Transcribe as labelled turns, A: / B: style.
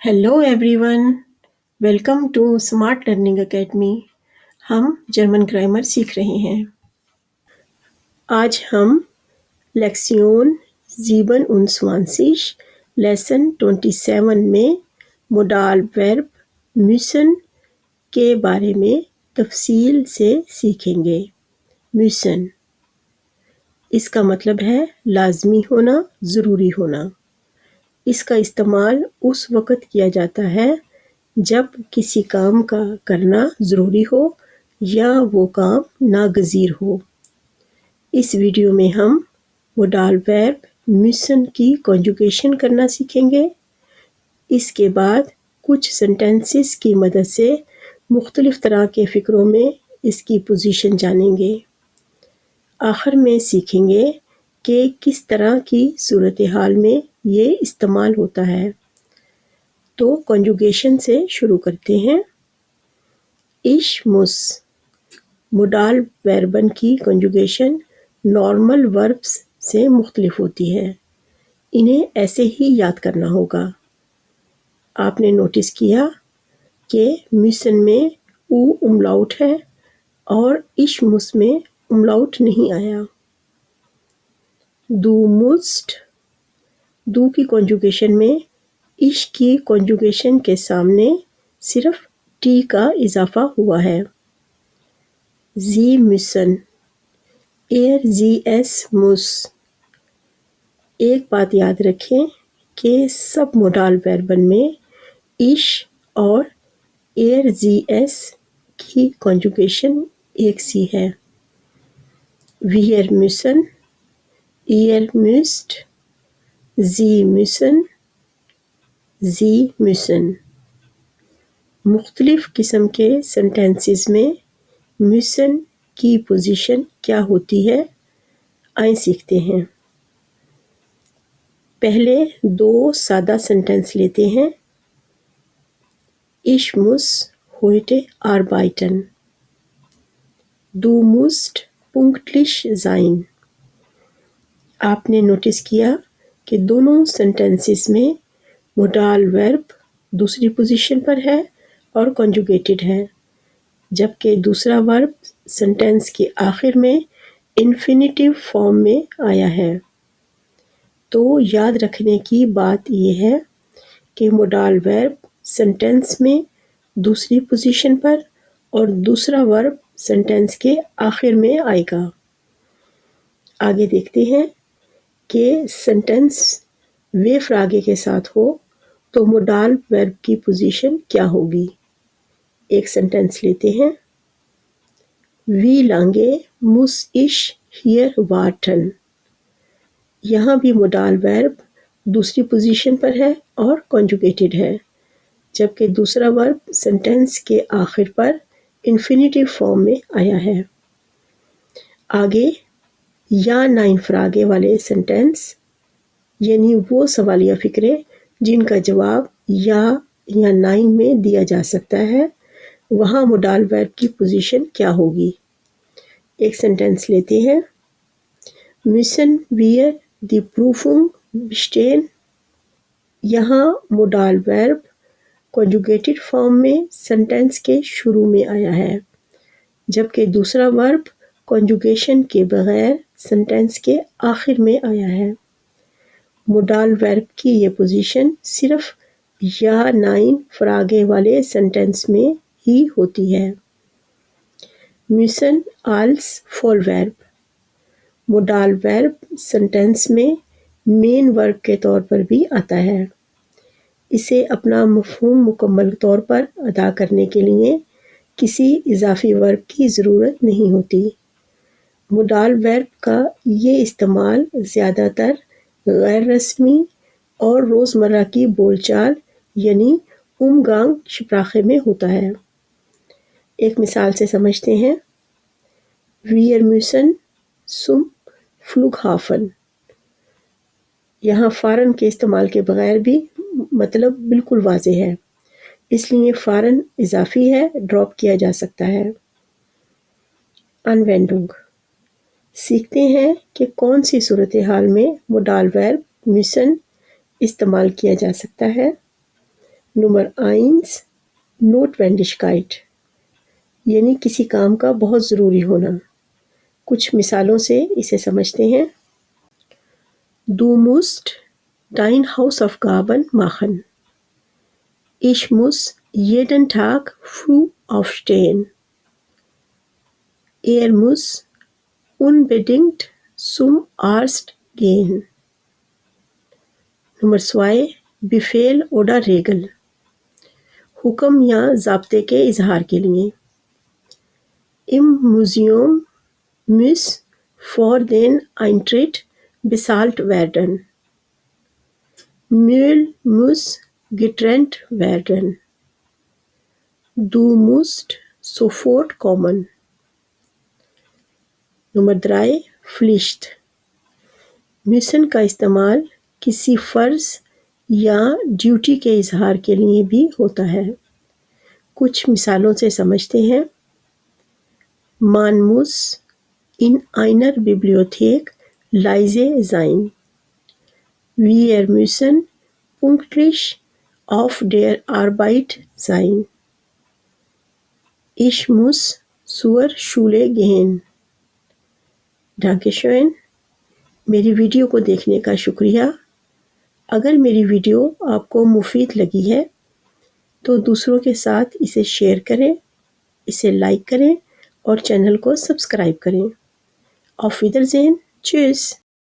A: Hello everyone, welcome to smart learning academy. हम German grammar सीख रहे हैं। आज हम लेक्सियोन 27 लेसन 27 में मोडाल वर्ब müssen के बारे में तफसील से सीखेंगे। müssen इसका मतलब है लाजमी होना, ज़रूरी होना। इसका इस्तेमाल उस वक़्त किया जाता है जब किसी काम का करना ज़रूरी हो या वो काम नागज़ीर हो। इस वीडियो में हम मोडाल वर्ब müssen की कॉन्जुगेशन करना सीखेंगे। इसके बाद कुछ सेंटेंसेस की मदद से मुख्तलिफ तरह के फ़िक्रों में इसकी पोजीशन जानेंगे। आखिर में सीखेंगे कि किस तरह की सूरत हाल में ये इस्तेमाल होता है। तो कॉन्जुगेशन से शुरू करते हैं। Ich muss मोडाल वर्बन की कॉन्जुगेशन नॉर्मल वर्ब्स से मुख्तलिफ होती है। इन्हें ऐसे ही याद करना होगा। आपने नोटिस किया कि müssen में ऊ उमलाउट है और ich muss में उमलाउट नहीं आया। Du musst du की कॉन्जुगेशन में ich की कॉन्जुगेशन के सामने सिर्फ टी का इजाफा हुआ है। Sie müssen sie es muss। एक बात याद रखें कि सब मोडाल वर्बन में ich और sie es की कॉन्जुगेशन एक सी है। Wir müssen, ihr müsst, sie müssen, sie müssen। मुख्तलिफ किस्म के सेंटेंसेस में müssen की पोजीशन क्या होती है, आइए सीखते हैं। पहले दो सादा सेंटेंस लेते हैं। Ich muss heute arbeiten। Du musst pünktlich sein। आपने नोटिस किया कि दोनों सेंटेंसेस में मोडाल वर्ब दूसरी पोजीशन पर है और कॉन्जुगेटेड है, जबकि दूसरा वर्ब सेंटेंस के आखिर में इन्फिनिटिव फॉर्म में आया है। तो याद रखने की बात यह है कि मोडाल वर्ब सेंटेंस में दूसरी पोजीशन पर और दूसरा वर्ब सेंटेंस के आखिर में आएगा। आगे देखते हैं कि सेंटेंस वे फ्रागे के साथ हो तो मोडाल वर्ब की पोजीशन क्या होगी। एक सेंटेंस लेते हैं। Wie lange muss ich hier warten? यहाँ भी मोडाल वर्ब दूसरी पोजीशन पर है और कॉन्जुगेटेड है, जबकि दूसरा वर्ब सेंटेंस के आखिर पर इन्फिनिटिव फॉर्म में आया है। आगे या नाइन फ्रागे वाले सेंटेंस यानी वो सवालिया फ़िक्रे जिनका जवाब या नाइन में दिया जा सकता है, वहाँ मोडाल वर्ब की पोजीशन क्या होगी। एक सेंटेंस लेते हैं। müssen wir die Prüfung bestehen? यहाँ मोडाल वर्ब कॉन्जुगेटेड फॉर्म में सेंटेंस के शुरू में आया है, जबकि दूसरा वर्ब कॉन्जुगेशन के बगैर सेंटेंस के आखिर में आया है। मोडाल वर्ब की ये पोजीशन सिर्फ या नाइन फ्रागे वाले सेंटेंस में ही होती है। müssen als Vollverb modal verb sentence में मेन वर्ब के तौर पर भी आता है। इसे अपना मफ़हूम मुकम्मल तौर पर अदा करने के लिए किसी इजाफी वर्ब की ज़रूरत नहीं होती। मोडाल वर्ब का ये इस्तेमाल ज़्यादातर गैर रस्मी और रोज़मर्रा की बोलचाल यानी उमगांग शप्राखे में होता है। एक मिसाल से समझते हैं। Wir müssen zum Flughafen। यहाँ फ़ौरन के इस्तेमाल के बगैर भी मतलब बिल्कुल वाज़े है, इसलिए फ़ौरन इजाफी है, ड्रॉप किया जा सकता है। Anwendung सीखते हैं कि कौन सी सूरत हाल में मोडाल वर्ब müssen इस्तेमाल किया जा सकता है। نمبر 1 نوٹوینڈشکائٹ یعنی کسی کام کا بہت ضروری ہونا. کچھ مثالوں سے اسے سمجھتے ہیں. Du musst dein Hausaufgaben machen. Ich muss jeden Tag früh aufstehen. Er muss unbedingt zum Arzt gehen. Nummer 2 Befehl oder Regel. حکم یا ضابطے کے اظہار کے لیے. Im Museum muss vor den Eintritt bezahlt werden. Müll muss getrennt werden. Du musst sofort kommen. Nummer 3 Pflicht. müssen کا استعمال کسی فرض یا ڈیوٹی کے اظہار کے لیے بھی ہوتا ہے. کچھ مثالوں سے سمجھتے ہیں. Man muss in einer Bibliothek leise sein. Wir müssen pünktlich auf der Arbeit sein. Ich muss zur Schule gehen. Dankeschön. میری ویڈیو کو دیکھنے کا شکریہ. اگر میری ویڈیو آپ کو مفید لگی ہے تو دوسروں کے ساتھ اسے شیئر کریں، اسے لائک کریں اور چینل کو سبسکرائب کریں. Auf Wiedersehen. Tschüss.